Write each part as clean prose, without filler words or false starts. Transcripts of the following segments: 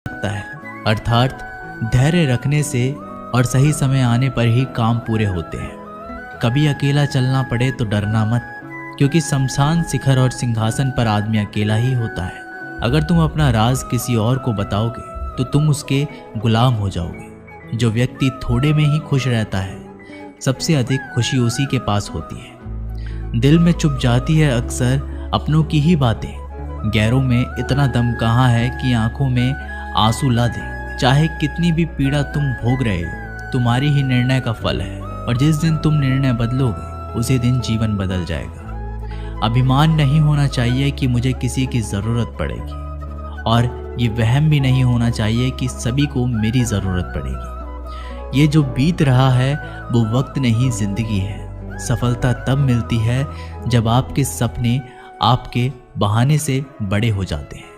सकता है, अर्थात धैर्य रखने से और सही समय आने पर ही काम पूरे होते हैं। कभी अकेला चलना पड़े तो डरना मत, क्योंकि शमशान शिखर और सिंहासन पर आदमी अकेला ही होता है। अगर तुम अपना राज किसी और को बताओगे तो तुम उसके गुलाम हो जाओगे। जो व्यक्ति थोड़े में ही खुश रहता है, सबसे अधिक खुशी उसी के पास होती है। दिल में चुप जाती है अक्सर अपनों की ही बातें। गैरों में इतना दम कहाँ है कि आंखों में आंसू ला दे। चाहे कितनी भी पीड़ा तुम भोग रहे हो, तुम्हारी ही निर्णय का फल है, और जिस दिन तुम निर्णय बदलोगे उसी दिन जीवन बदल जाएगा। अभिमान नहीं होना चाहिए कि मुझे किसी की ज़रूरत पड़ेगी, और ये वहम भी नहीं होना चाहिए कि सभी को मेरी ज़रूरत पड़ेगी। ये जो बीत रहा है वो वक्त नहीं, ज़िंदगी है। सफलता तब मिलती है जब आपके सपने आपके बहाने से बड़े हो जाते हैं।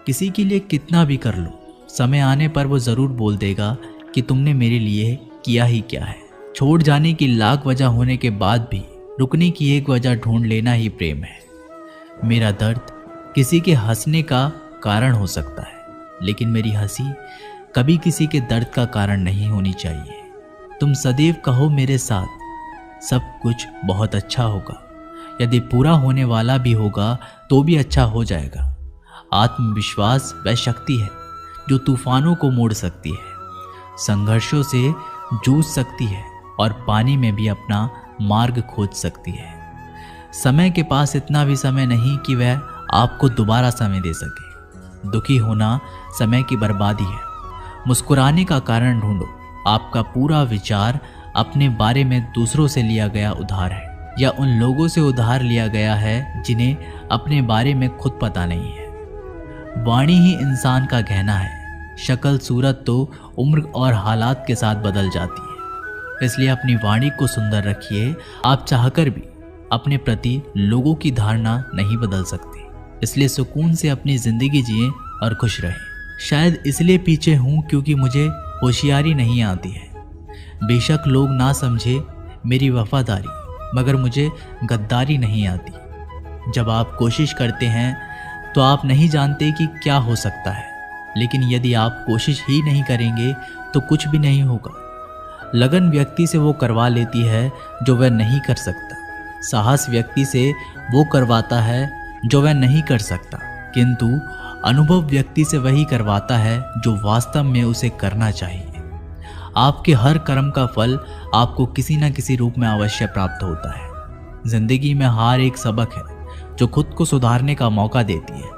किसी के लिए कितना भी कर लो, समय आने पर वो ज़रूर बोल देगा कि तुमने मेरे लिए किया ही क्या है। छोड़ जाने की लाख वजह होने के बाद भी रुकने की एक वजह ढूंढ लेना ही प्रेम है। मेरा दर्द किसी के हंसने का कारण हो सकता है, लेकिन मेरी हंसी कभी किसी के दर्द का कारण नहीं होनी चाहिए। तुम सदैव कहो मेरे साथ सब कुछ बहुत अच्छा होगा। यदि पूरा होने वाला भी होगा तो भी अच्छा हो जाएगा। आत्मविश्वास वह शक्ति है जो तूफानों को मोड़ सकती है, संघर्षों से जूझ सकती है और पानी में भी अपना मार्ग खोज सकती है। समय के पास इतना भी समय नहीं कि वह आपको दोबारा समय दे सके। दुखी होना समय की बर्बादी है। मुस्कुराने का कारण ढूंढो। आपका पूरा विचार अपने बारे में दूसरों से लिया गया उधार है, या उन लोगों से उधार लिया गया है जिन्हें अपने बारे में खुद पता नहीं है। वाणी ही इंसान का गहना है। शक्ल सूरत तो उम्र और हालात के साथ बदल जाती है, इसलिए अपनी वाणी को सुंदर रखिए। आप चाहकर भी अपने प्रति लोगों की धारणा नहीं बदल सकते, इसलिए सुकून से अपनी ज़िंदगी जिए और खुश रहें। शायद इसलिए पीछे हूँ क्योंकि मुझे होशियारी नहीं आती है। बेशक लोग ना समझे मेरी वफादारी, मगर मुझे गद्दारी नहीं आती। जब आप कोशिश करते हैं तो आप नहीं जानते कि क्या हो सकता है, लेकिन यदि आप कोशिश ही नहीं करेंगे तो कुछ भी नहीं होगा। लगन व्यक्ति से वो करवा लेती है जो वह नहीं कर सकता। साहस व्यक्ति से वो करवाता है जो वह नहीं कर सकता, किंतु अनुभव व्यक्ति से वही करवाता है जो वास्तव में उसे करना चाहिए। आपके हर कर्म का फल आपको किसी न किसी रूप में अवश्य प्राप्त होता है। जिंदगी में हार एक सबक है जो खुद को सुधारने का मौका देती है।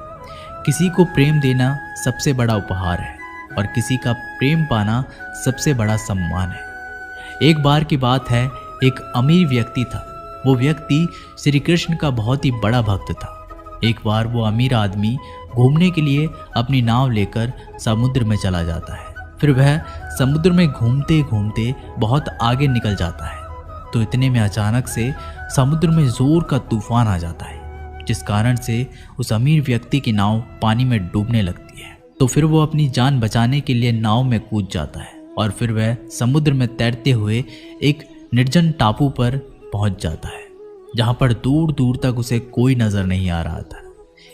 किसी को प्रेम देना सबसे बड़ा उपहार है, और किसी का प्रेम पाना सबसे बड़ा सम्मान है। एक बार की बात है, एक अमीर व्यक्ति था। वो व्यक्ति श्री कृष्ण का बहुत ही बड़ा भक्त था। एक बार वो अमीर आदमी घूमने के लिए अपनी नाव लेकर समुद्र में चला जाता है। फिर वह समुद्र में घूमते घूमते बहुत आगे निकल जाता है, तो इतने में अचानक से समुद्र में जोर का तूफान आ जाता है, जिस कारण से उस अमीर व्यक्ति की नाव पानी में डूबने लगती है। तो फिर वो अपनी जान बचाने के लिए नाव में कूद जाता है, और फिर वह समुद्र में तैरते हुए एक निर्जन टापू पर पहुंच जाता है, जहां पर दूर दूर तक उसे कोई नजर नहीं आ रहा था।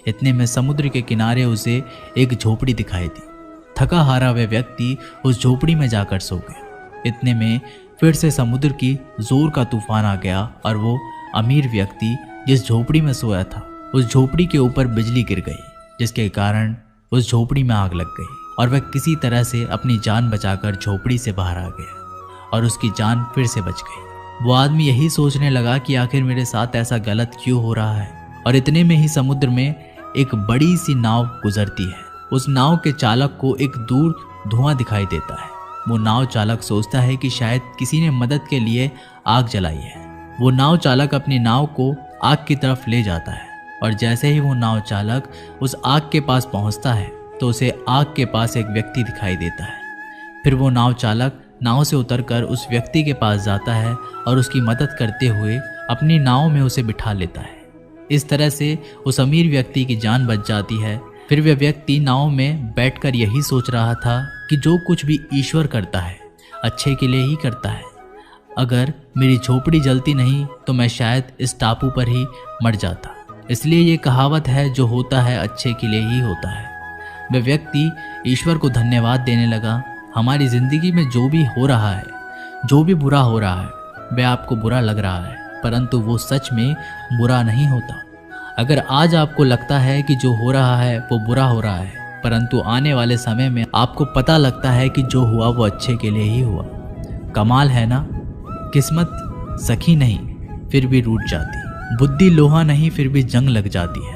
इतने में समुद्र के किनारे उसे एक झोपड़ी दिखाई दी। थका हारा वह व्यक्ति उस झोपड़ी में जाकर सो गया। इतने में फिर से समुद्र की जोर का तूफान आ गया, और वो अमीर व्यक्ति जिस झोपड़ी में सोया था, उस झोपड़ी के ऊपर बिजली गिर गई, जिसके कारण उस झोपड़ी में आग लग गई, और वह किसी तरह से अपनी जान बचाकर झोपड़ी से बाहर आ गया, और उसकी जान फिर से बच गई। वो आदमी यही सोचने लगा कि आखिर मेरे साथ ऐसा गलत क्यों हो रहा है। और इतने में ही समुद्र में एक बड़ी सी नाव गुजरती है। उस नाव के चालक को एक दूर धुआं दिखाई देता है। वो नाव चालक सोचता है कि शायद किसी ने मदद के लिए आग जलाई है। वो नाव चालक अपनी नाव को आग की तरफ ले जाता है, और जैसे ही वो नाव चालक उस आग के पास पहुंचता है तो उसे आग के पास एक व्यक्ति दिखाई देता है। फिर वो नाव चालक नाव से उतरकर उस व्यक्ति के पास जाता है और उसकी मदद करते हुए अपनी नाव में उसे बिठा लेता है। इस तरह से उस अमीर व्यक्ति की जान बच जाती है। फिर वह व्यक्ति नाव में बैठकर यही सोच रहा था कि जो कुछ भी ईश्वर करता है अच्छे के लिए ही करता है। अगर मेरी झोपड़ी जलती नहीं तो मैं शायद इस टापू पर ही मर जाता। इसलिए ये कहावत है, जो होता है अच्छे के लिए ही होता है। वह व्यक्ति ईश्वर को धन्यवाद देने लगा। हमारी जिंदगी में जो भी हो रहा है, जो भी बुरा हो रहा है, वह आपको बुरा लग रहा है, परंतु वो सच में बुरा नहीं होता। अगर आज आपको लगता है कि जो हो रहा है वो बुरा हो रहा है, परंतु आने वाले समय में आपको पता लगता है कि जो हुआ वो अच्छे के लिए ही हुआ। कमाल है ना। किस्मत सखी नहीं फिर भी रूठ जाती, बुद्धि लोहा नहीं फिर भी जंग लग जाती है,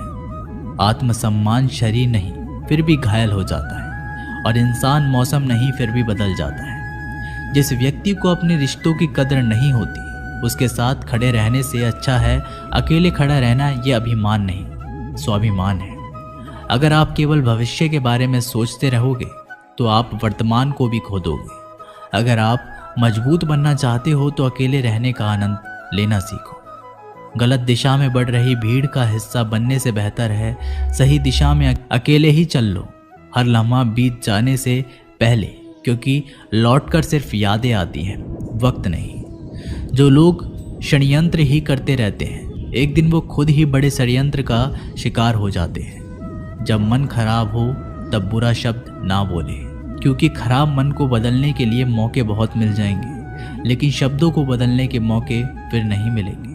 आत्मसम्मान शरीर नहीं फिर भी घायल हो जाता है, और इंसान मौसम नहीं फिर भी बदल जाता है। जिस व्यक्ति को अपने रिश्तों की कदर नहीं होती, उसके साथ खड़े रहने से अच्छा है अकेले खड़ा रहना। ये अभिमान नहीं, स्वाभिमान है। अगर आप केवल भविष्य के बारे में सोचते रहोगे तो आप वर्तमान को भी खो दोगे। अगर आप मजबूत बनना चाहते हो तो अकेले रहने का आनंद लेना सीखो। गलत दिशा में बढ़ रही भीड़ का हिस्सा बनने से बेहतर है सही दिशा में अकेले ही चल लो, हर लम्हा बीत जाने से पहले, क्योंकि लौटकर सिर्फ यादें आती हैं, वक्त नहीं। जो लोग षड्यंत्र ही करते रहते हैं, एक दिन वो खुद ही बड़े षड्यंत्र का शिकार हो जाते हैं। जब मन खराब हो तब बुरा शब्द ना बोले, क्योंकि खराब मन को बदलने के लिए मौके बहुत मिल जाएंगे, लेकिन शब्दों को बदलने के मौके फिर नहीं मिलेंगे।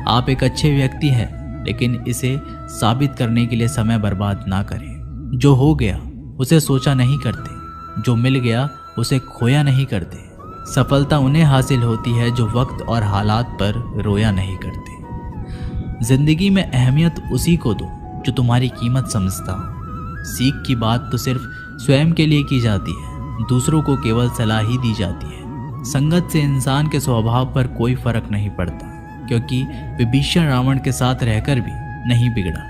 आप एक अच्छे व्यक्ति हैं, लेकिन इसे साबित करने के लिए समय बर्बाद ना करें। जो हो गया उसे सोचा नहीं करते, जो मिल गया उसे खोया नहीं करते। सफलता उन्हें हासिल होती है जो वक्त और हालात पर रोया नहीं करते। जिंदगी में अहमियत उसी को दो जो तुम्हारी कीमत समझता हो। सीख की बात तो सिर्फ स्वयं के लिए की जाती है, दूसरों को केवल सलाह ही दी जाती है। संगत से इंसान के स्वभाव पर कोई फर्क नहीं पड़ता, क्योंकि विभीषण रावण के साथ रहकर भी नहीं बिगड़ा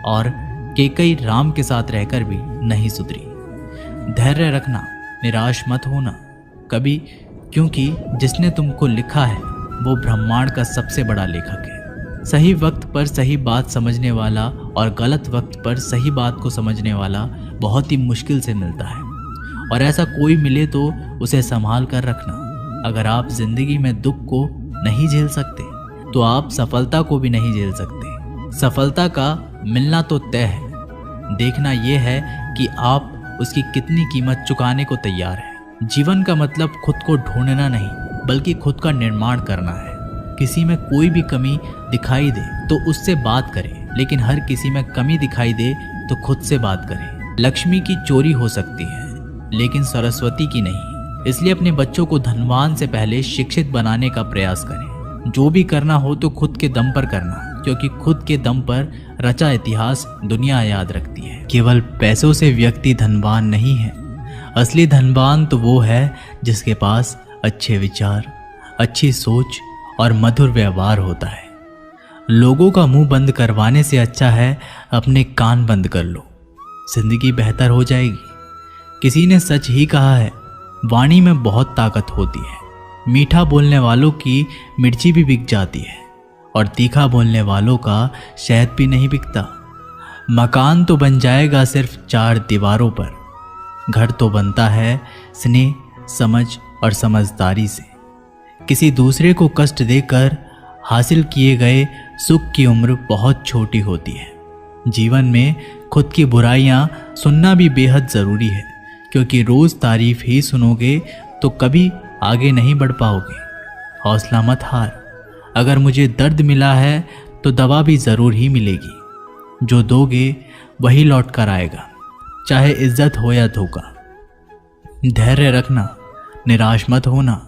और कैकेयी राम के साथ रहकर भी नहीं सुधरी। धैर्य रखना, निराश मत होना कभी, क्योंकि जिसने तुमको लिखा है वो ब्रह्मांड का सबसे बड़ा लेखक है। सही वक्त पर सही बात समझने वाला और गलत वक्त पर सही बात को समझने वाला बहुत ही मुश्किल से मिलता है, और ऐसा कोई मिले तो उसे संभाल कर रखना। अगर आप जिंदगी में दुख को नहीं झेल सकते तो आप सफलता को भी नहीं झेल सकते। सफलता का मिलना तो तय है, देखना यह है कि आप उसकी कितनी कीमत चुकाने को तैयार हैं। जीवन का मतलब खुद को ढूंढना नहीं, बल्कि खुद का निर्माण करना है। किसी में कोई भी कमी दिखाई दे तो उससे बात करें, लेकिन हर किसी में कमी दिखाई दे तो खुद से बात करें। लक्ष्मी की चोरी हो सकती है, लेकिन सरस्वती की नहीं। इसलिए अपने बच्चों को धनवान से पहले शिक्षित बनाने का प्रयास करें। जो भी करना हो तो खुद के दम पर करना, क्योंकि खुद के दम पर रचा इतिहास दुनिया याद रखती है। केवल पैसों से व्यक्ति धनवान नहीं है, असली धनवान तो वो है जिसके पास अच्छे विचार, अच्छी सोच और मधुर व्यवहार होता है। लोगों का मुंह बंद करवाने से अच्छा है अपने कान बंद कर लो, जिंदगी बेहतर हो जाएगी। किसी ने सच ही कहा है, वाणी में बहुत ताकत होती है। मीठा बोलने वालों की मिर्ची भी बिक जाती है, और तीखा बोलने वालों का शहद भी नहीं बिकता। मकान तो बन जाएगा सिर्फ 4 दीवारों पर, घर तो बनता है स्नेह, समझ और समझदारी से। किसी दूसरे को कष्ट देकर हासिल किए गए सुख की उम्र बहुत छोटी होती है। जीवन में खुद की बुराइयां सुनना भी बेहद ज़रूरी है, क्योंकि रोज़ तारीफ ही सुनोगे तो कभी आगे नहीं बढ़ पाओगे। हौसला मत हार, अगर मुझे दर्द मिला है तो दवा भी ज़रूर ही मिलेगी। जो दोगे वही लौट कर आएगा, चाहे इज्जत हो या धोखा। धैर्य रखना, निराश मत होना,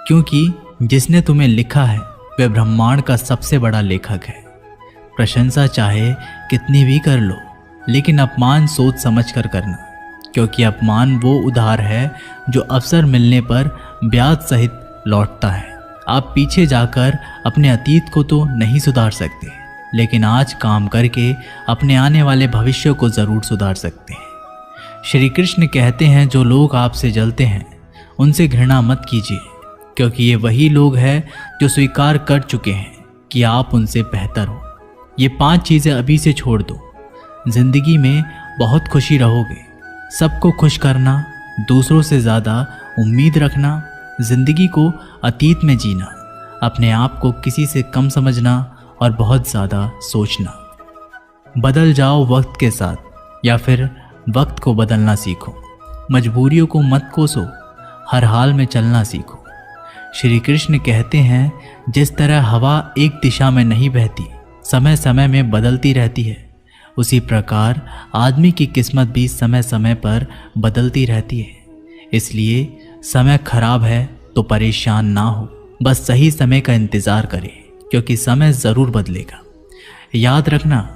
क्योंकि जिसने तुम्हें लिखा है वह ब्रह्मांड का सबसे बड़ा लेखक है। प्रशंसा चाहे कितनी भी कर लो, लेकिन अपमान सोच समझ कर करना, क्योंकि अपमान वो उधार है जो अवसर मिलने पर ब्याज सहित लौटता है। आप पीछे जाकर अपने अतीत को तो नहीं सुधार सकते, लेकिन आज काम करके अपने आने वाले भविष्य को ज़रूर सुधार सकते हैं। श्री कृष्ण कहते हैं, जो लोग आपसे जलते हैं उनसे घृणा मत कीजिए, क्योंकि ये वही लोग हैं जो स्वीकार कर चुके हैं कि आप उनसे बेहतर हो। ये 5 चीज़ें अभी से छोड़ दो, जिंदगी में बहुत खुशी रहोगे। सबको खुश करना, दूसरों से ज़्यादा उम्मीद रखना, जिंदगी को अतीत में जीना, अपने आप को किसी से कम समझना और बहुत ज़्यादा सोचना। बदल जाओ वक्त के साथ या फिर वक्त को बदलना सीखो, मजबूरियों को मत कोसो, हर हाल में चलना सीखो। श्री कृष्ण कहते हैं, जिस तरह हवा एक दिशा में नहीं बहती, समय समय में बदलती रहती है, उसी प्रकार आदमी की किस्मत भी समय समय पर बदलती रहती है। इसलिए समय खराब है तो परेशान ना हो, बस सही समय का इंतज़ार करें, क्योंकि समय ज़रूर बदलेगा। याद रखना,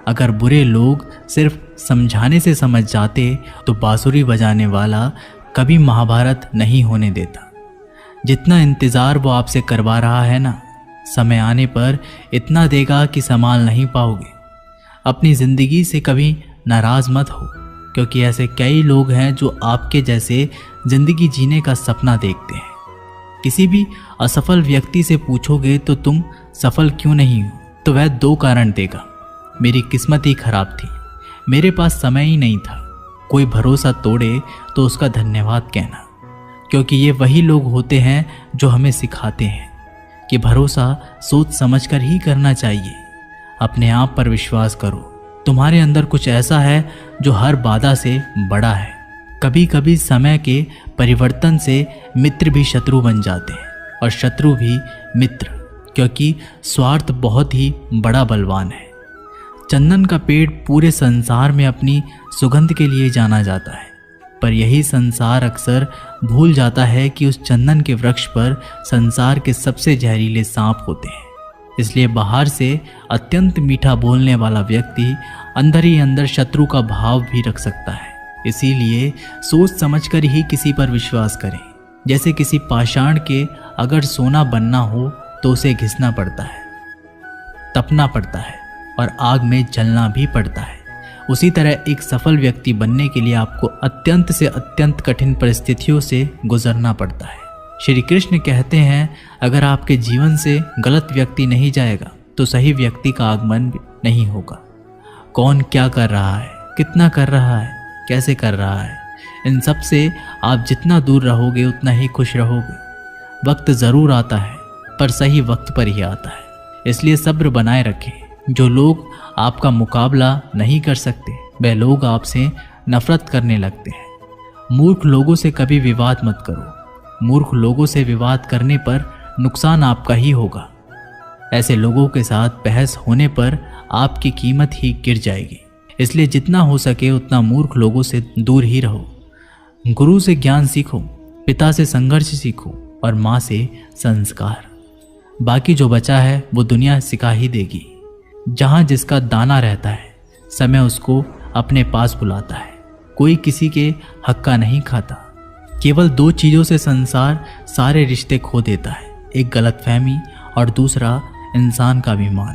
अगर बुरे लोग सिर्फ समझाने से समझ जाते तो बांसुरी बजाने वाला कभी महाभारत नहीं होने देता। जितना इंतज़ार वो आपसे करवा रहा है ना, समय आने पर इतना देगा कि संभाल नहीं पाओगे। अपनी ज़िंदगी से कभी नाराज़ मत हो, क्योंकि ऐसे कई लोग हैं जो आपके जैसे ज़िंदगी जीने का सपना देखते हैं। किसी भी असफल व्यक्ति से पूछोगे तो तुम सफल क्यों नहीं हो, तो वह 2 कारण देगा। मेरी किस्मत ही खराब थी, मेरे पास समय ही नहीं था। कोई भरोसा तोड़े तो उसका धन्यवाद कहना, क्योंकि ये वही लोग होते हैं जो हमें सिखाते हैं कि भरोसा सोच समझकर ही करना चाहिए। अपने आप पर विश्वास करो, तुम्हारे अंदर कुछ ऐसा है जो हर बाधा से बड़ा है। कभी कभी समय के परिवर्तन से मित्र भी शत्रु बन जाते हैं और शत्रु भी मित्र, क्योंकि स्वार्थ बहुत ही बड़ा बलवान है। चंदन का पेड़ पूरे संसार में अपनी सुगंध के लिए जाना जाता है, पर यही संसार अक्सर भूल जाता है कि उस चंदन के वृक्ष पर संसार के सबसे जहरीले सांप होते हैं। इसलिए बाहर से अत्यंत मीठा बोलने वाला व्यक्ति अंदर ही अंदर शत्रु का भाव भी रख सकता है। इसीलिए सोच समझकर ही किसी पर विश्वास करें। जैसे किसी पाषाण के अगर सोना बनना हो तो उसे घिसना पड़ता है, तपना पड़ता है और आग में जलना भी पड़ता है। उसी तरह एक सफल व्यक्ति बनने के लिए आपको अत्यंत से अत्यंत कठिन परिस्थितियों से गुजरना पड़ता है। श्री कृष्ण कहते हैं, अगर आपके जीवन से गलत व्यक्ति नहीं जाएगा तो सही व्यक्ति का आगमन नहीं होगा। कौन क्या कर रहा है, कितना कर रहा है, कैसे कर रहा है, इन सब से आप जितना दूर रहोगे उतना ही खुश रहोगे। वक्त ज़रूर आता है, पर सही वक्त पर ही आता है। इसलिए सब्र बनाए रखें। जो लोग आपका मुकाबला नहीं कर सकते, वह लोग आपसे नफरत करने लगते हैं। मूर्ख लोगों से कभी विवाद मत करो। मूर्ख लोगों से विवाद करने पर नुकसान आपका ही होगा। ऐसे लोगों के साथ बहस होने पर आपकी कीमत ही गिर जाएगी। इसलिए जितना हो सके उतना मूर्ख लोगों से दूर ही रहो। गुरु से ज्ञान सीखो, पिता से संघर्ष सीखो और माँ से संस्कार। बाकी जो बचा है वो दुनिया सिखा ही देगी। जहाँ जिसका दाना रहता है, समय उसको अपने पास बुलाता है। कोई किसी के हक का नहीं खाता। केवल 2 चीज़ों से संसार सारे रिश्ते खो देता है, एक गलतफहमी और दूसरा इंसान का अभिमान।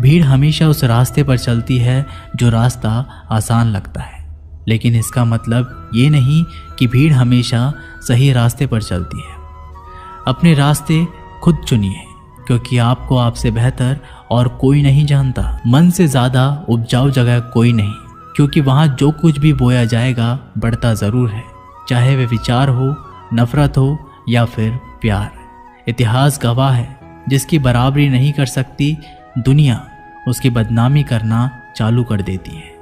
भीड़ हमेशा उस रास्ते पर चलती है जो रास्ता आसान लगता है, लेकिन इसका मतलब ये नहीं कि भीड़ हमेशा सही रास्ते पर चलती है। अपने रास्ते खुद चुनिए, क्योंकि आपको आपसे बेहतर और कोई नहीं जानता। मन से ज़्यादा उपजाऊ जगह कोई नहीं, क्योंकि वहाँ जो कुछ भी बोया जाएगा बढ़ता ज़रूर है, चाहे वे विचार हो, नफरत हो या फिर प्यार। इतिहास गवाह है, जिसकी बराबरी नहीं कर सकती दुनिया, उसकी बदनामी करना चालू कर देती है।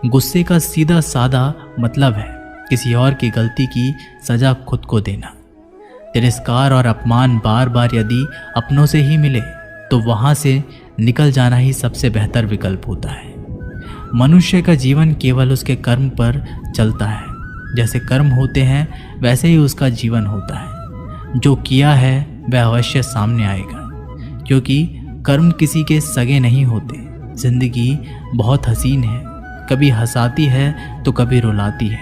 गुस्से का सीधा साधा मतलब है किसी और की गलती की सज़ा खुद को देना। तिरस्कार और अपमान बार बार यदि अपनों से ही मिले तो वहाँ से निकल जाना ही सबसे बेहतर विकल्प होता है। मनुष्य का जीवन केवल उसके कर्म पर चलता है। जैसे कर्म होते हैं वैसे ही उसका जीवन होता है। जो किया है वह अवश्य सामने आएगा, क्योंकि कर्म किसी के सगे नहीं होते। जिंदगी बहुत हसीन है, कभी हंसाती है तो कभी रुलाती है,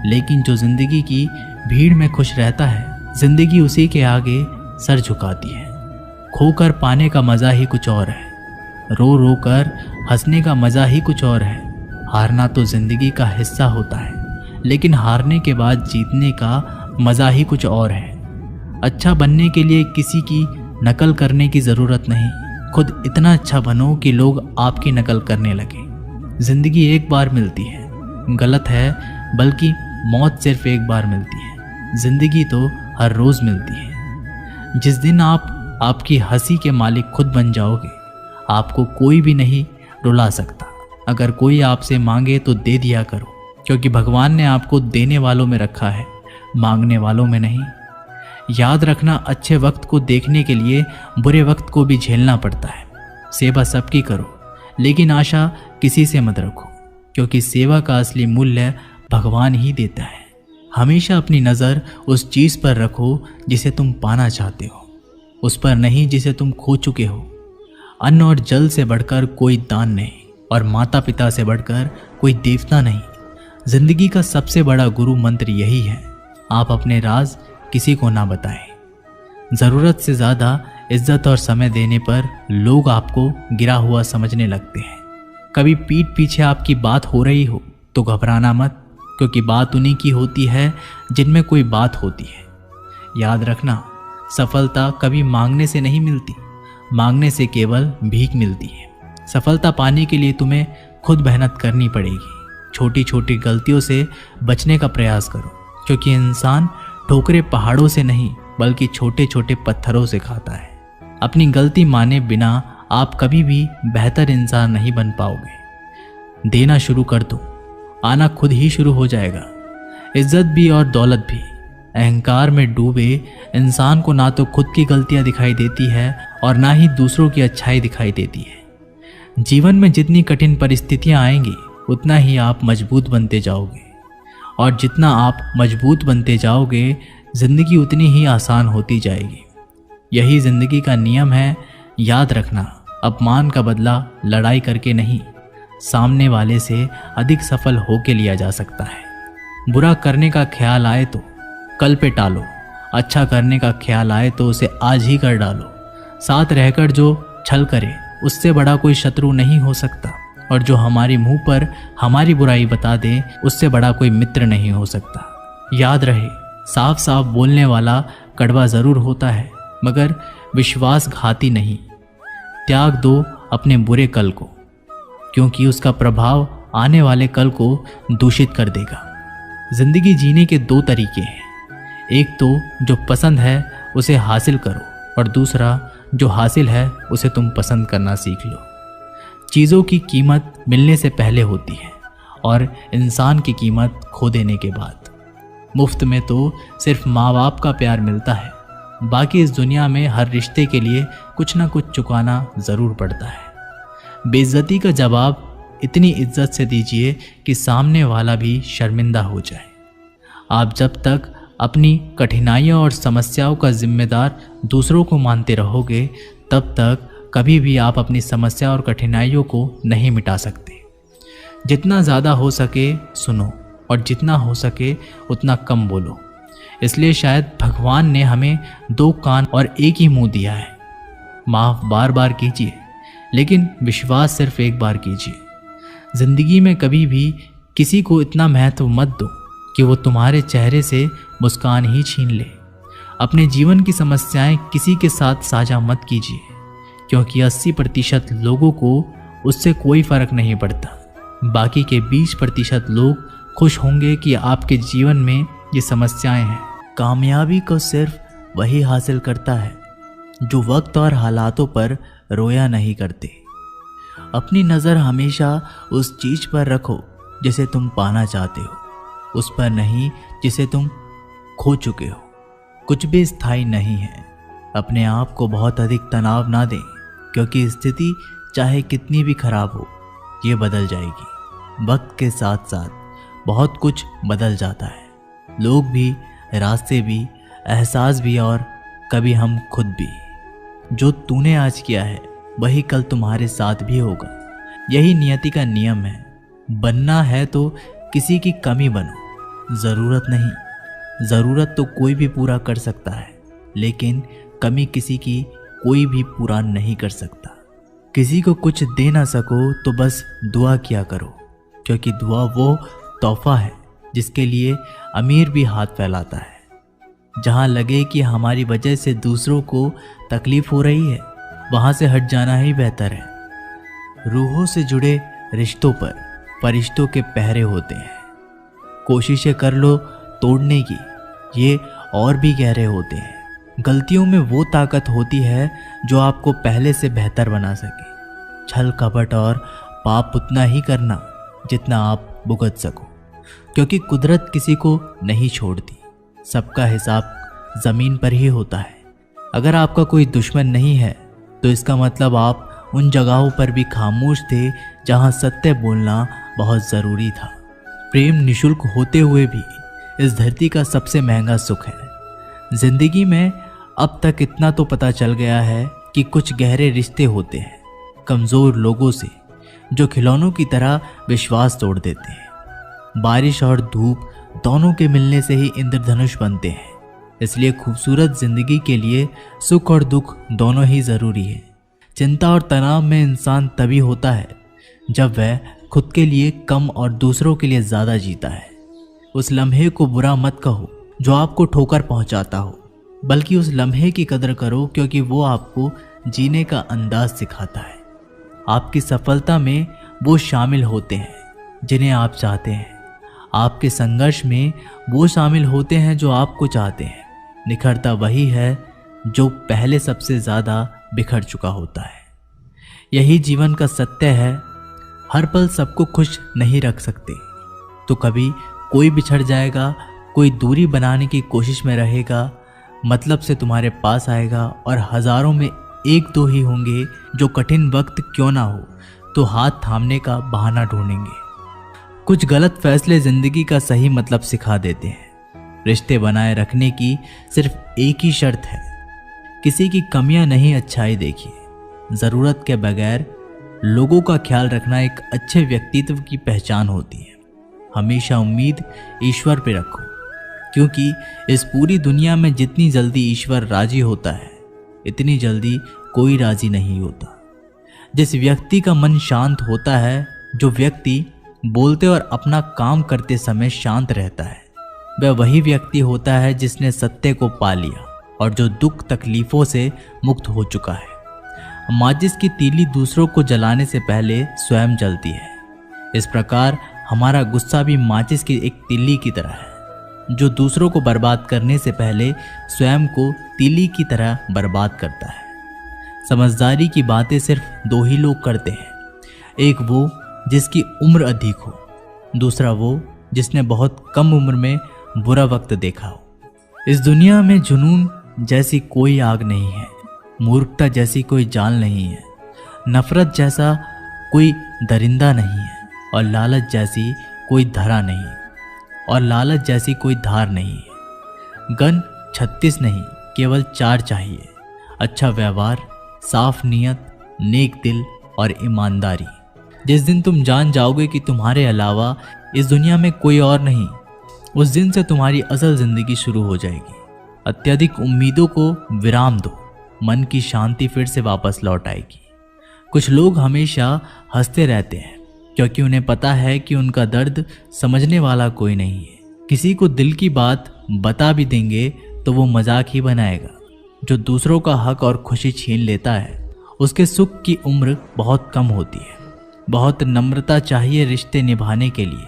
लेकिन जो जिंदगी की भीड़ में खुश रहता है, जिंदगी उसी के आगे सर झुकाती है। खोकर पाने का मज़ा ही कुछ और है, रो रो कर हंसने का मज़ा ही कुछ और है। हारना तो जिंदगी का हिस्सा होता है, लेकिन हारने के बाद जीतने का मज़ा ही कुछ और है। अच्छा बनने के लिए किसी की नकल करने की ज़रूरत नहीं, खुद इतना अच्छा बनो कि लोग आपकी नकल करने लगे। ज़िंदगी एक बार मिलती है, गलत है, बल्कि मौत सिर्फ एक बार मिलती है। ज़िंदगी तो हर रोज़ मिलती है। जिस दिन आप आपकी हंसी के मालिक खुद बन जाओगे, आपको कोई भी नहीं रुला सकता। अगर कोई आपसे मांगे तो दे दिया करो, क्योंकि भगवान ने आपको देने वालों में रखा है, मांगने वालों में नहीं। याद रखना, अच्छे वक्त को देखने के लिए बुरे वक्त को भी झेलना पड़ता है। सेवा सबकी करो, लेकिन आशा किसी से मत रखो, क्योंकि सेवा का असली मूल्य भगवान ही देता है। हमेशा अपनी नज़र उस चीज़ पर रखो जिसे तुम पाना चाहते हो, उस पर नहीं जिसे तुम खो चुके हो। अन्न और जल से बढ़कर कोई दान नहीं, और माता पिता से बढ़कर कोई देवता नहीं। जिंदगी का सबसे बड़ा गुरु मंत्र यही है, आप अपने राज किसी को ना बताएं। ज़रूरत से ज़्यादा इज्जत और समय देने पर लोग आपको गिरा हुआ समझने लगते हैं। कभी पीठ पीछे आपकी बात हो रही हो तो घबराना मत, क्योंकि बात उन्हीं की होती है जिनमें कोई बात होती है। याद रखना, सफलता कभी मांगने से नहीं मिलती, मांगने से केवल भीख मिलती है। सफलता पाने के लिए तुम्हें खुद मेहनत करनी पड़ेगी। छोटी छोटी गलतियों से बचने का प्रयास करो, क्योंकि इंसान ठोकरें पहाड़ों से नहीं बल्कि छोटे छोटे पत्थरों से खाता है। अपनी गलती माने बिना आप कभी भी बेहतर इंसान नहीं बन पाओगे। देना शुरू कर दो, आना खुद ही शुरू हो जाएगा। इज्जत भी और दौलत भी। अहंकार में डूबे इंसान को ना तो खुद की गलतियां दिखाई देती है और ना ही दूसरों की अच्छाई दिखाई देती है। जीवन में जितनी कठिन परिस्थितियां आएंगी उतना ही आप मजबूत बनते जाओगे, और जितना आप मजबूत बनते जाओगे जिंदगी उतनी ही आसान होती जाएगी। यही जिंदगी का नियम है। याद रखना, अपमान का बदला लड़ाई करके नहीं, सामने वाले से अधिक सफल होके लिया जा सकता है। बुरा करने का ख्याल आए तो कल पे टालो, अच्छा करने का ख्याल आए तो उसे आज ही कर डालो। साथ रहकर जो छल करे उससे बड़ा कोई शत्रु नहीं हो सकता, और जो हमारे मुंह पर हमारी बुराई बता दे उससे बड़ा कोई मित्र नहीं हो सकता। याद रहे, साफ साफ बोलने वाला कड़वा ज़रूर होता है, मगर विश्वासघाती नहीं। त्याग दो अपने बुरे कल को, क्योंकि उसका प्रभाव आने वाले कल को दूषित कर देगा। जिंदगी जीने के दो तरीके हैं, एक तो जो पसंद है उसे हासिल करो, और दूसरा जो हासिल है उसे तुम पसंद करना सीख लो। चीज़ों की कीमत मिलने से पहले होती है, और इंसान की कीमत खो देने के बाद। मुफ्त में तो सिर्फ माँ बाप का प्यार मिलता है, बाकी इस दुनिया में हर रिश्ते के लिए कुछ ना कुछ चुकाना ज़रूर पड़ता है। बेइज्जती का जवाब इतनी इज्जत से दीजिए कि सामने वाला भी शर्मिंदा हो जाए। आप जब तक अपनी कठिनाइयों और समस्याओं का जिम्मेदार दूसरों को मानते रहोगे, तब तक कभी भी आप अपनी समस्या और कठिनाइयों को नहीं मिटा सकते। जितना ज़्यादा हो सके सुनो, और जितना हो सके उतना कम बोलो। इसलिए शायद भगवान ने हमें दो कान और एक ही मुंह दिया है। माफ़ बार बार कीजिए, लेकिन विश्वास सिर्फ एक बार कीजिए। ज़िंदगी में कभी भी किसी को इतना महत्व मत दो कि वो तुम्हारे चेहरे से मुस्कान ही छीन ले। अपने जीवन की समस्याएं किसी के साथ साझा मत कीजिए, क्योंकि 80% लोगों को उससे कोई फर्क नहीं पड़ता। बाकी के 20% लोग खुश होंगे कि आपके जीवन में ये समस्याएं हैं। कामयाबी को सिर्फ वही हासिल करता है जो वक्त और हालातों पर रोया नहीं करते। अपनी नज़र हमेशा उस चीज़ पर रखो जिसे तुम पाना चाहते हो, उस पर नहीं जिसे तुम खो चुके हो। कुछ भी स्थायी नहीं है। अपने आप को बहुत अधिक तनाव ना दें, क्योंकि स्थिति चाहे कितनी भी खराब हो, ये बदल जाएगी। वक्त के साथ साथ बहुत कुछ बदल जाता है, लोग भी, रास्ते भी, एहसास भी, और कभी हम खुद भी। जो तूने आज किया है वही कल तुम्हारे साथ भी होगा। यही नियति का नियम है। बनना है तो किसी की कमी बनो, ज़रूरत नहीं। ज़रूरत तो कोई भी पूरा कर सकता है, लेकिन कमी किसी की कोई भी पूरा नहीं कर सकता। किसी को कुछ दे ना सको तो बस दुआ किया करो, क्योंकि दुआ वो तोहफा है जिसके लिए अमीर भी हाथ फैलाता है। जहाँ लगे कि हमारी वजह से दूसरों को तकलीफ हो रही है, वहाँ से हट जाना ही बेहतर है। रूहों से जुड़े रिश्तों पर फरिश्तों के पहरे होते हैं। कोशिशें कर लो तोड़ने की, ये और भी गहरे होते हैं। गलतियों में वो ताकत होती है जो आपको पहले से बेहतर बना सके। छल कपट और पाप उतना ही करना जितना आप भुगत सको। क्योंकि कुदरत किसी को नहीं छोड़ती। सबका हिसाब ज़मीन पर ही होता है। अगर आपका कोई दुश्मन नहीं है तो इसका मतलब आप उन जगहों पर भी खामोश थे जहां सत्य बोलना बहुत ज़रूरी था। प्रेम निशुल्क होते हुए भी इस धरती का सबसे महंगा सुख है। जिंदगी में अब तक इतना तो पता चल गया है कि कुछ गहरे रिश्ते होते हैं कमज़ोर लोगों से, जो खिलौनों की तरह विश्वास तोड़ देते हैं। बारिश और धूप दोनों के मिलने से ही इंद्रधनुष बनते हैं। इसलिए खूबसूरत जिंदगी के लिए सुख और दुख दोनों ही ज़रूरी है। चिंता और तनाव में इंसान तभी होता है जब वह खुद के लिए कम और दूसरों के लिए ज़्यादा जीता है। उस लम्हे को बुरा मत कहो जो आपको ठोकर पहुंचाता हो, बल्कि उस लम्हे की कदर करो क्योंकि वो आपको जीने का अंदाज सिखाता है। आपकी सफलता में वो शामिल होते हैं जिन्हें आप चाहते हैं। आपके संघर्ष में वो शामिल होते हैं जो आपको चाहते हैं। निखरता वही है जो पहले सबसे ज़्यादा बिखर चुका होता है। यही जीवन का सत्य है। हर पल सबको खुश नहीं रख सकते, तो कभी कोई बिछड़ जाएगा, कोई दूरी बनाने की कोशिश में रहेगा, मतलब से तुम्हारे पास आएगा, और हजारों में एक दो ही होंगे जो कठिन वक्त क्यों ना हो तो हाथ थामने का बहाना ढूंढेंगे। कुछ गलत फैसले जिंदगी का सही मतलब सिखा देते हैं। रिश्ते बनाए रखने की सिर्फ एक ही शर्त है, किसी की कमियां नहीं अच्छाई देखिए। ज़रूरत के बगैर लोगों का ख्याल रखना एक अच्छे व्यक्तित्व की पहचान होती है। हमेशा उम्मीद ईश्वर पे रखो, क्योंकि इस पूरी दुनिया में जितनी जल्दी ईश्वर राजी होता है इतनी जल्दी कोई राजी नहीं होता। जिस व्यक्ति का मन शांत होता है, जो व्यक्ति बोलते और अपना काम करते समय शांत रहता है, वह वही व्यक्ति होता है जिसने सत्य को पा लिया और जो दुख तकलीफों से मुक्त हो चुका है। माचिस की तीली दूसरों को जलाने से पहले स्वयं जलती है। इस प्रकार हमारा गुस्सा भी माचिस की एक तीली की तरह है, जो दूसरों को बर्बाद करने से पहले स्वयं को तीली की तरह बर्बाद करता है। समझदारी की बातें सिर्फ दो ही लोग करते हैं, एक वो जिसकी उम्र अधिक हो, दूसरा वो जिसने बहुत कम उम्र में बुरा वक्त देखा हो। इस दुनिया में जुनून जैसी कोई आग नहीं है, मूर्खता जैसी कोई जाल नहीं है, नफरत जैसा कोई दरिंदा नहीं है, और लालच जैसी कोई धार नहीं है। गन 36 नहीं, केवल 4 चाहिए। अच्छा व्यवहार, साफ नियत, नेक दिल और ईमानदारी। जिस दिन तुम जान जाओगे कि तुम्हारे अलावा इस दुनिया में कोई और नहीं, उस दिन से तुम्हारी असल जिंदगी शुरू हो जाएगी। अत्यधिक उम्मीदों को विराम दो, मन की शांति फिर से वापस लौट आएगी। कुछ लोग हमेशा हंसते रहते हैं क्योंकि उन्हें पता है कि उनका दर्द समझने वाला कोई नहीं है। किसी को दिल की बात बता भी देंगे तो वो मजाक ही बनाएगा। जो दूसरों का हक और खुशी छीन लेता है, उसके सुख की उम्र बहुत कम होती है। बहुत नम्रता चाहिए रिश्ते निभाने के लिए।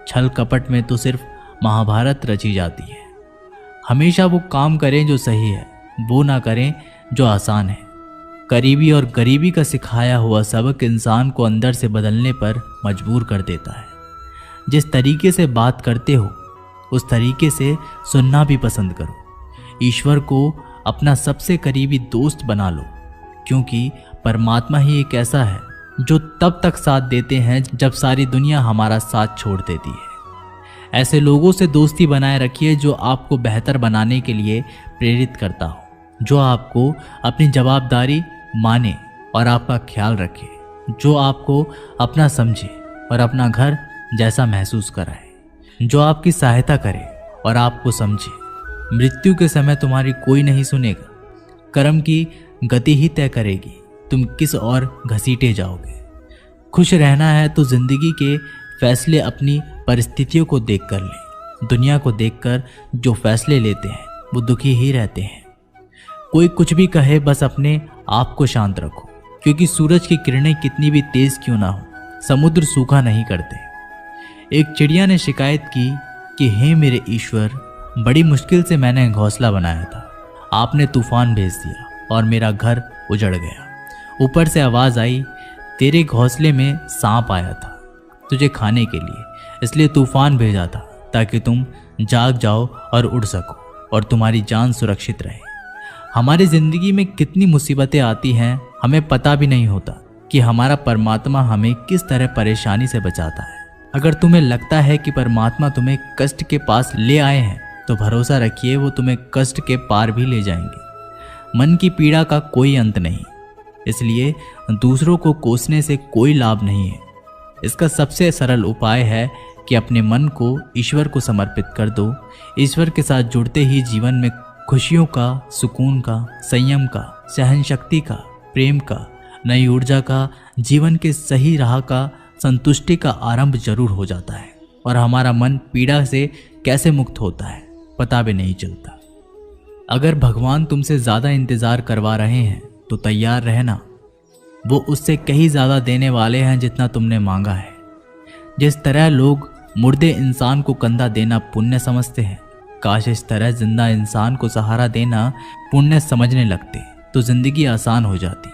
छल कपट में तो सिर्फ महाभारत रची जाती है। हमेशा वो काम करें जो सही है, वो ना करें जो आसान है। करीबी और गरीबी का सिखाया हुआ सबक इंसान को अंदर से बदलने पर मजबूर कर देता है। जिस तरीके से बात करते हो उस तरीके से सुनना भी पसंद करो। ईश्वर को अपना सबसे करीबी दोस्त बना लो, क्योंकि परमात्मा ही एक ऐसा है जो तब तक साथ देते हैं जब सारी दुनिया हमारा साथ छोड़ देती है। ऐसे लोगों से दोस्ती बनाए रखिए जो आपको बेहतर बनाने के लिए प्रेरित करता हो, जो आपको अपनी जवाबदारी माने और आपका ख्याल रखे, जो आपको अपना समझे और अपना घर जैसा महसूस कराए, जो आपकी सहायता करे और आपको समझे। मृत्यु के समय तुम्हारी कोई नहीं सुनेगा। कर्म की गति ही तय करेगी तुम किस ओर घसीटे जाओगे। खुश रहना है तो जिंदगी के फैसले अपनी परिस्थितियों को देखकर लें। दुनिया को देखकर जो फैसले लेते हैं वो दुखी ही रहते हैं। कोई कुछ भी कहे, बस अपने आप को शांत रखो, क्योंकि सूरज की किरणें कितनी भी तेज क्यों ना हो, समुद्र सूखा नहीं करते। एक चिड़िया ने शिकायत की कि हे मेरे ईश्वर, बड़ी मुश्किल से मैंने घोंसला बनाया था, आपने तूफान भेज दिया और मेरा घर उजड़ गया। ऊपर से आवाज आई, तेरे घोंसले में सांप आया था तुझे खाने के लिए, इसलिए तूफान भेजा था ताकि तुम जाग जाओ और उड़ सको और तुम्हारी जान सुरक्षित रहे। हमारी ज़िंदगी में कितनी मुसीबतें आती हैं हमें पता भी नहीं होता कि हमारा परमात्मा हमें किस तरह परेशानी से बचाता है। अगर तुम्हें लगता है कि परमात्मा तुम्हें कष्ट के पास ले आए हैं तो भरोसा रखिए वो तुम्हें कष्ट के पार भी ले जाएंगे। मन की पीड़ा का कोई अंत नहीं, इसलिए दूसरों को कोसने से कोई लाभ नहीं है। इसका सबसे सरल उपाय है कि अपने मन को ईश्वर को समर्पित कर दो। ईश्वर के साथ जुड़ते ही जीवन में खुशियों का, सुकून का, संयम का, सहन शक्ति का, प्रेम का, नई ऊर्जा का, जीवन के सही राह का, संतुष्टि का आरंभ जरूर हो जाता है और हमारा मन पीड़ा से कैसे मुक्त होता है पता भी नहीं चलता। अगर भगवान तुमसे ज़्यादा इंतज़ार करवा रहे हैं तो तैयार रहना, वो उससे कहीं ज़्यादा देने वाले हैं जितना तुमने मांगा है। जिस तरह लोग मुर्दे इंसान को कंधा देना पुण्य समझते हैं, काश इस तरह जिंदा इंसान को सहारा देना पुण्य समझने लगते तो ज़िंदगी आसान हो जाती।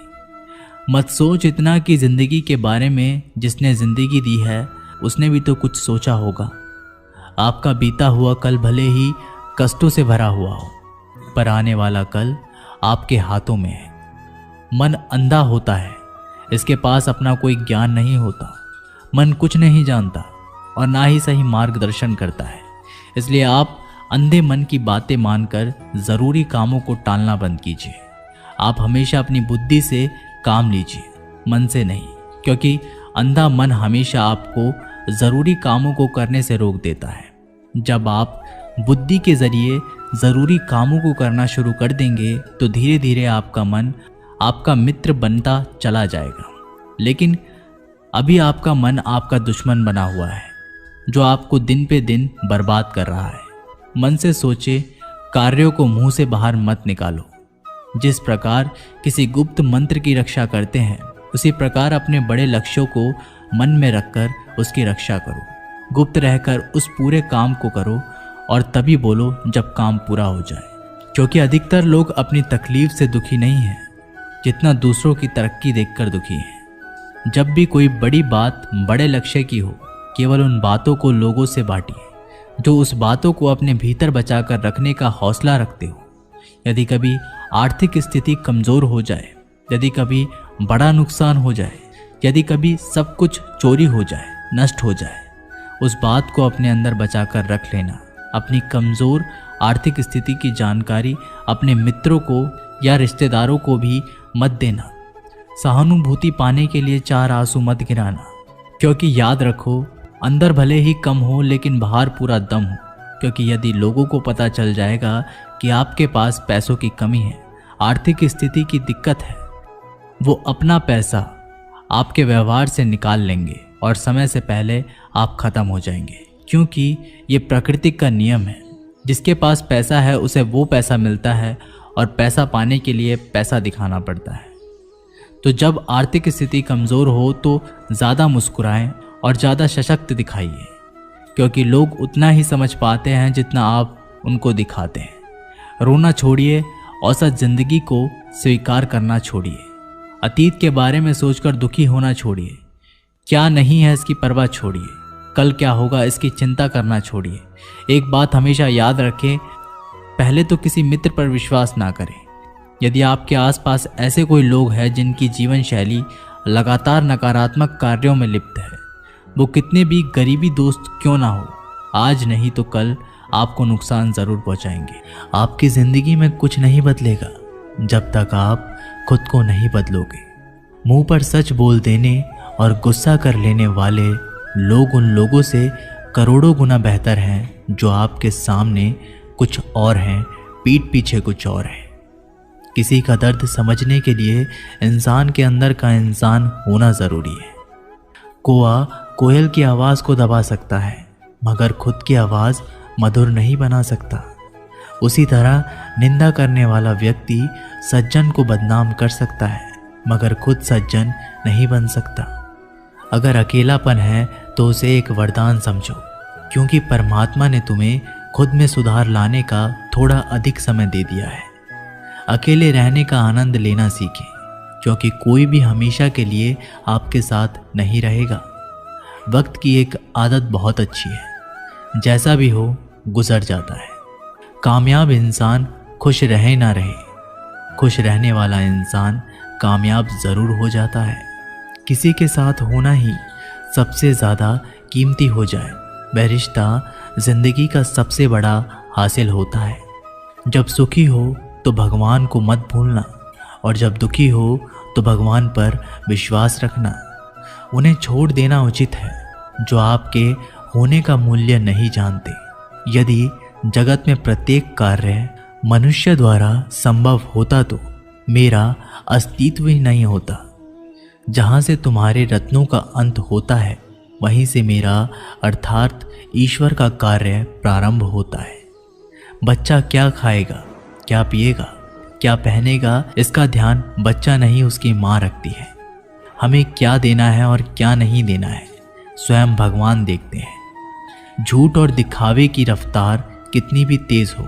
मत सोच इतना कि ज़िंदगी के बारे में जिसने ज़िंदगी दी है उसने भी तो कुछ सोचा होगा। आपका बीता हुआ कल भले ही कष्टों से भरा हुआ हो, पर आने वाला कल आपके हाथों में है। मन अंधा होता है, इसके पास अपना कोई ज्ञान नहीं होता। मन कुछ नहीं जानता और ना ही सही मार्गदर्शन करता है। इसलिए आप अंधे मन की बातें मानकर ज़रूरी कामों को टालना बंद कीजिए। आप हमेशा अपनी बुद्धि से काम लीजिए, मन से नहीं, क्योंकि अंधा मन हमेशा आपको ज़रूरी कामों को करने से रोक देता है। जब आप बुद्धि के ज़रिए ज़रूरी कामों को करना शुरू कर देंगे तो धीरे धीरे आपका मन आपका मित्र बनता चला जाएगा। लेकिन अभी आपका मन आपका दुश्मन बना हुआ है, जो आपको दिन पे दिन बर्बाद कर रहा है। मन से सोचे, कार्यों को मुंह से बाहर मत निकालो। जिस प्रकार किसी गुप्त मंत्र की रक्षा करते हैं, उसी प्रकार अपने बड़े लक्ष्यों को मन में रखकर उसकी रक्षा करो। गुप्त रहकर उस पूरे काम को करो और तभी बोलो जब काम पूरा हो जाए। क्योंकि अधिकतर लोग अपनी तकलीफ से दुखी नहीं हैं, जितना दूसरों की तरक्की देखकर दुखी हैं। जब भी कोई बड़ी बात बड़े लक्ष्य की हो, केवल उन बातों को लोगों से बांटिए जो उस बातों को अपने भीतर बचाकर रखने का हौसला रखते हो। यदि कभी आर्थिक स्थिति कमज़ोर हो जाए, यदि कभी बड़ा नुकसान हो जाए, यदि कभी सब कुछ चोरी हो जाए, नष्ट हो जाए, उस बात को अपने अंदर बचाकर रख लेना। अपनी कमज़ोर आर्थिक स्थिति की जानकारी अपने मित्रों को या रिश्तेदारों को भी मत देना। सहानुभूति पाने के लिए 4 आंसू मत गिराना, क्योंकि याद रखो, अंदर भले ही कम हो लेकिन बाहर पूरा दम हो। क्योंकि यदि लोगों को पता चल जाएगा कि आपके पास पैसों की कमी है, आर्थिक स्थिति की दिक्कत है, वो अपना पैसा आपके व्यवहार से निकाल लेंगे और समय से पहले आप खत्म हो जाएंगे। क्योंकि ये प्रकृति का नियम है, जिसके पास पैसा है उसे वो पैसा मिलता है और पैसा पाने के लिए पैसा दिखाना पड़ता है। तो जब आर्थिक स्थिति कमज़ोर हो तो ज़्यादा मुस्कुराएं और ज़्यादा सशक्त दिखाइए, क्योंकि लोग उतना ही समझ पाते हैं जितना आप उनको दिखाते हैं। रोना छोड़िए, औसत ज़िंदगी को स्वीकार करना छोड़िए, अतीत के बारे में सोचकर दुखी होना छोड़िए, क्या नहीं है इसकी परवाह छोड़िए, कल क्या होगा इसकी चिंता करना छोड़िए। एक बात हमेशा याद रखें, पहले तो किसी मित्र पर विश्वास ना करें। यदि आपके आसपास ऐसे कोई लोग हैं जिनकी जीवन शैली लगातार नकारात्मक कार्यों में लिप्त है, वो कितने भी गरीबी दोस्त क्यों ना हो, आज नहीं तो कल आपको नुकसान ज़रूर पहुंचाएंगे। आपकी ज़िंदगी में कुछ नहीं बदलेगा जब तक आप खुद को नहीं बदलोगे। मुंह पर सच बोल देने और गुस्सा कर लेने वाले लोग उन लोगों से करोड़ों गुना बेहतर हैं जो आपके सामने कुछ और हैं, पीठ पीछे कुछ और है। किसी का दर्द समझने के लिए इंसान के अंदर का इंसान होना ज़रूरी है। कौआ कोयल की आवाज़ को दबा सकता है, मगर खुद की आवाज़ मधुर नहीं बना सकता। उसी तरह निंदा करने वाला व्यक्ति सज्जन को बदनाम कर सकता है, मगर खुद सज्जन नहीं बन सकता। अगर अकेलापन है तो उसे एक वरदान समझो, क्योंकि परमात्मा ने तुम्हें खुद में सुधार लाने का थोड़ा अधिक समय दे दिया है। अकेले रहने का आनंद लेना सीखें, क्योंकि कोई भी हमेशा के लिए आपके साथ नहीं रहेगा। वक्त की एक आदत बहुत अच्छी है, जैसा भी हो गुजर जाता है। कामयाब इंसान खुश रहे ना रहे, खुश रहने वाला इंसान कामयाब ज़रूर हो जाता है। किसी के साथ होना ही सबसे ज़्यादा कीमती हो जाए, वह रिश्ता ज़िंदगी का सबसे बड़ा हासिल होता है। जब सुखी हो तो भगवान को मत भूलना, और जब दुखी हो तो भगवान पर विश्वास रखना। उन्हें छोड़ देना उचित है जो आपके होने का मूल्य नहीं जानते। यदि जगत में प्रत्येक कार्य मनुष्य द्वारा संभव होता तो मेरा अस्तित्व ही नहीं होता। जहाँ से तुम्हारे रत्नों का अंत होता है, वहीं से मेरा अर्थात ईश्वर का कार्य प्रारंभ होता है। बच्चा क्या खाएगा, क्या पिएगा, क्या पहनेगा, इसका ध्यान बच्चा नहीं उसकी माँ रखती है। हमें क्या देना है और क्या नहीं देना है स्वयं भगवान देखते हैं। झूठ और दिखावे की रफ्तार कितनी भी तेज हो,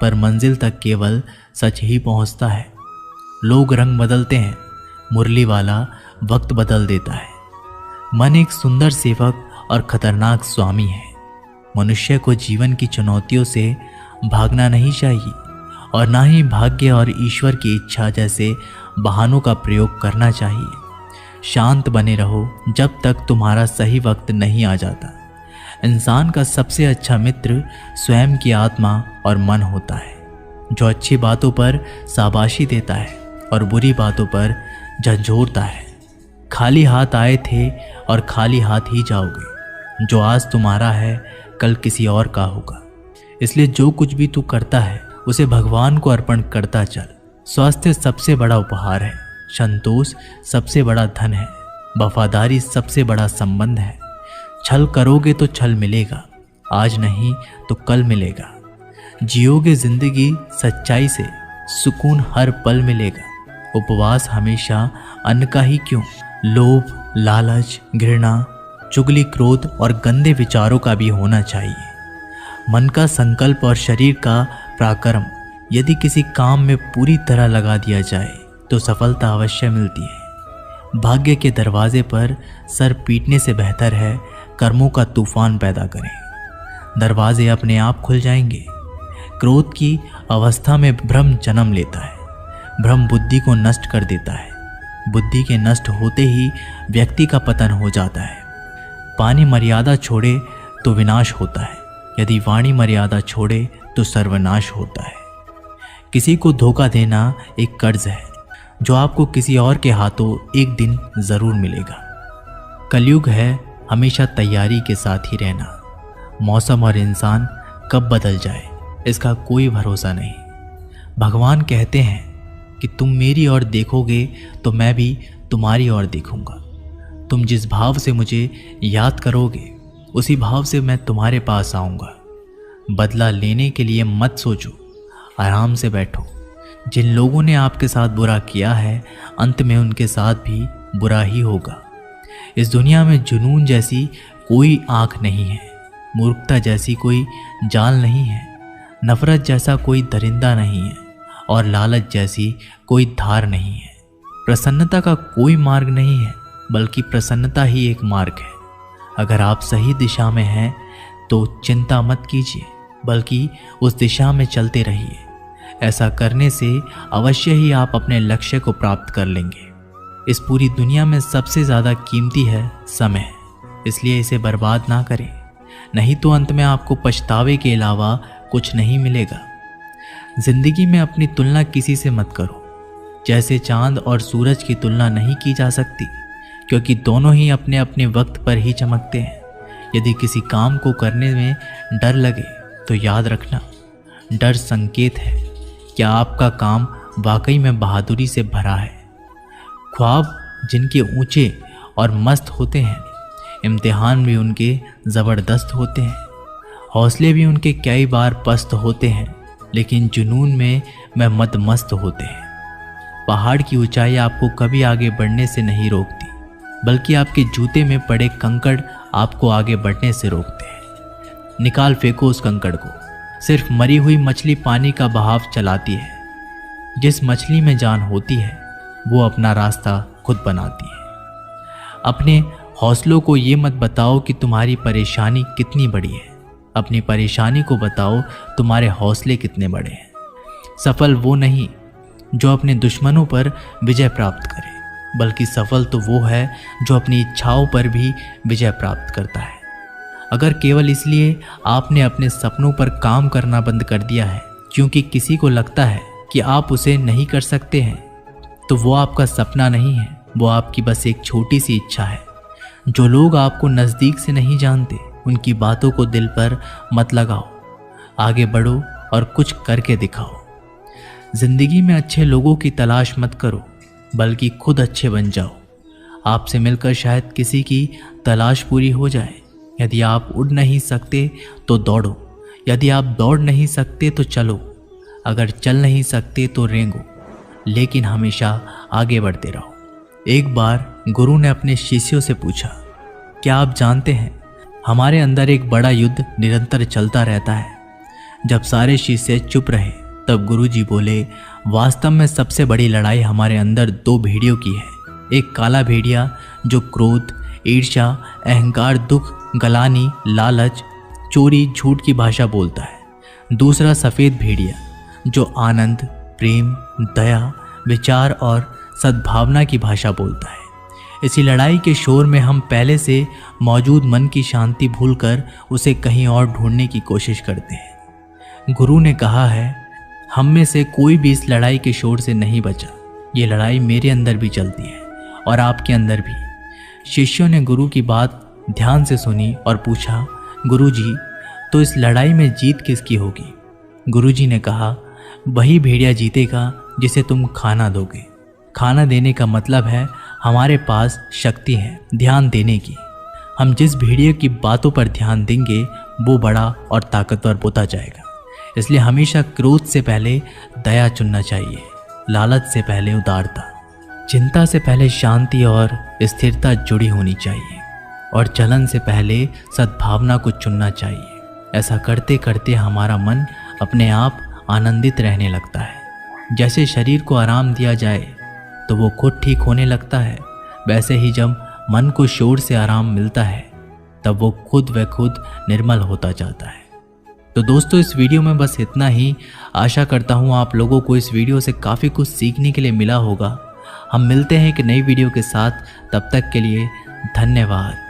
पर मंजिल तक केवल सच ही पहुंचता है। लोग रंग बदलते हैं, मुरली वाला वक्त बदल देता है। मन एक सुंदर सेवक और खतरनाक स्वामी है। मनुष्य को जीवन की चुनौतियों से भागना नहीं चाहिए, और ना ही भाग्य और ईश्वर की इच्छा जैसे बहानों का प्रयोग करना चाहिए। शांत बने रहो जब तक तुम्हारा सही वक्त नहीं आ जाता। इंसान का सबसे अच्छा मित्र स्वयं की आत्मा और मन होता है, जो अच्छी बातों पर शाबाशी देता है और बुरी बातों पर झंझोरता है। खाली हाथ आए थे और खाली हाथ ही जाओगे। जो आज तुम्हारा है कल किसी और का होगा। इसलिए जो कुछ भी तू करता है उसे भगवान को अर्पण करता चल। स्वास्थ्य सबसे बड़ा उपहार है, संतोष सबसे बड़ा धन है, वफादारी सबसे बड़ा संबंध है। छल करोगे तो छल मिलेगा, आज नहीं तो कल मिलेगा। जियोगे जिंदगी सच्चाई से, सुकून हर पल मिलेगा। उपवास हमेशा अन्न का ही क्यों, लोभ, लालच, घृणा, चुगली, क्रोध और गंदे विचारों का भी होना चाहिए। मन का संकल्प और शरीर का पराक्रम यदि किसी काम में पूरी तरह लगा दिया जाए तो सफलता अवश्य मिलती है। भाग्य के दरवाजे पर सर पीटने से बेहतर है कर्मों का तूफान पैदा करें। दरवाजे अपने आप खुल जाएंगे। क्रोध की अवस्था में भ्रम जन्म लेता है। भ्रम बुद्धि को नष्ट कर देता है। बुद्धि के नष्ट होते ही व्यक्ति का पतन हो जाता है। पानी मर्यादा छोड़े तो विनाश होता है, यदि वाणी मर्यादा छोड़े तो सर्वनाश होता है। किसी को धोखा देना एक कर्ज है जो आपको किसी और के हाथों एक दिन जरूर मिलेगा। कलयुग है, हमेशा तैयारी के साथ ही रहना। मौसम और इंसान कब बदल जाए इसका कोई भरोसा नहीं। भगवान कहते हैं कि तुम मेरी ओर देखोगे तो मैं भी तुम्हारी ओर देखूंगा। तुम जिस भाव से मुझे याद करोगे उसी भाव से मैं तुम्हारे पास आऊँगा। बदला लेने के लिए मत सोचो, आराम से बैठो। जिन लोगों ने आपके साथ बुरा किया है अंत में उनके साथ भी बुरा ही होगा। इस दुनिया में जुनून जैसी कोई आँख नहीं है, मूर्खता जैसी कोई जाल नहीं है, नफरत जैसा कोई दरिंदा नहीं है और लालच जैसी कोई धार नहीं है। प्रसन्नता का कोई मार्ग नहीं है, बल्कि प्रसन्नता ही एक मार्ग है। अगर आप सही दिशा में हैं तो चिंता मत कीजिए, बल्कि उस दिशा में चलते रहिए। ऐसा करने से अवश्य ही आप अपने लक्ष्य को प्राप्त कर लेंगे। इस पूरी दुनिया में सबसे ज़्यादा कीमती है समय, इसलिए इसे बर्बाद ना करें, नहीं तो अंत में आपको पछतावे के अलावा कुछ नहीं मिलेगा। जिंदगी में अपनी तुलना किसी से मत करो। जैसे चांद और सूरज की तुलना नहीं की जा सकती, क्योंकि दोनों ही अपने अपने वक्त पर ही चमकते हैं। यदि किसी काम को करने में डर लगे तो याद रखना, डर संकेत है कि आपका काम वाकई में बहादुरी से भरा है। ख्वाब जिनके ऊंचे और मस्त होते हैं, इम्तिहान भी उनके ज़बरदस्त होते हैं, हौसले भी उनके कई बार पस्त होते हैं, लेकिन जुनून में वह मदमस्त होते हैं। पहाड़ की ऊंचाई आपको कभी आगे बढ़ने से नहीं रोकती, बल्कि आपके जूते में पड़े कंकड़ आपको आगे बढ़ने से रोकते हैं। निकाल फेंको उस कंकड़ को। सिर्फ मरी हुई मछली पानी का बहाव चलाती है। जिस मछली में जान होती है वो अपना रास्ता खुद बनाती है। अपने हौसलों को ये मत बताओ कि तुम्हारी परेशानी कितनी बड़ी है, अपनी परेशानी को बताओ तुम्हारे हौसले कितने बड़े हैं। सफल वो नहीं जो अपने दुश्मनों पर विजय प्राप्त करे, बल्कि सफल तो वो है जो अपनी इच्छाओं पर भी विजय प्राप्त करता है। अगर केवल इसलिए आपने अपने सपनों पर काम करना बंद कर दिया है क्योंकि किसी को लगता है कि आप उसे नहीं कर सकते हैं, तो वो आपका सपना नहीं है, वो आपकी बस एक छोटी सी इच्छा है। जो लोग आपको नज़दीक से नहीं जानते, उनकी बातों को दिल पर मत लगाओ, आगे बढ़ो और कुछ करके दिखाओ। जिंदगी में अच्छे लोगों की तलाश मत करो, बल्कि खुद अच्छे बन जाओ। आपसे मिलकर शायद किसी की तलाश पूरी हो जाए। यदि आप उड़ नहीं सकते तो दौड़ो, यदि आप दौड़ नहीं सकते तो चलो, अगर चल नहीं सकते तो रेंगो, लेकिन हमेशा आगे बढ़ते रहो। एक बार गुरु ने अपने शिष्यों से पूछा, क्या आप जानते हैं हमारे अंदर एक बड़ा युद्ध निरंतर चलता रहता है। जब सारे शिष्य चुप रहे तब गुरुजी बोले, वास्तव में सबसे बड़ी लड़ाई हमारे अंदर दो भेड़ियों की है। एक काला भेड़िया जो क्रोध, ईर्ष्या, अहंकार, दुख, गलानी, लालच, चोरी, झूठ की भाषा बोलता है। दूसरा सफ़ेद भेड़िया जो आनंद, प्रेम, दया, विचार और सद्भावना की भाषा बोलता है। इसी लड़ाई के शोर में हम पहले से मौजूद मन की शांति भूलकर उसे कहीं और ढूंढने की कोशिश करते हैं। गुरु ने कहा है, हम में से कोई भी इस लड़ाई के शोर से नहीं बचा। ये लड़ाई मेरे अंदर भी चलती है और आपके अंदर भी। शिष्यों ने गुरु की बात ध्यान से सुनी और पूछा, गुरुजी, तो इस लड़ाई में जीत किसकी होगी? गुरुजी ने कहा, वही भेड़िया जीतेगा जिसे तुम खाना दोगे। खाना देने का मतलब है हमारे पास शक्ति है ध्यान देने की। हम जिस भेड़िए की बातों पर ध्यान देंगे वो बड़ा और ताकतवर होता जाएगा। इसलिए हमेशा क्रोध से पहले दया चुनना चाहिए, लालच से पहले उदारता, चिंता से पहले शांति और स्थिरता जुड़ी होनी चाहिए, और जलन से पहले सद्भावना को चुनना चाहिए। ऐसा करते करते हमारा मन अपने आप आनंदित रहने लगता है। जैसे शरीर को आराम दिया जाए तो वो खुद ठीक होने लगता है, वैसे ही जब मन को शोर से आराम मिलता है तब वो खुद व खुद निर्मल होता जाता है। तो दोस्तों, इस वीडियो में बस इतना ही। आशा करता हूँ आप लोगों को इस वीडियो से काफ़ी कुछ सीखने के लिए मिला होगा। हम मिलते हैं एक नई वीडियो के साथ, तब तक के लिए धन्यवाद।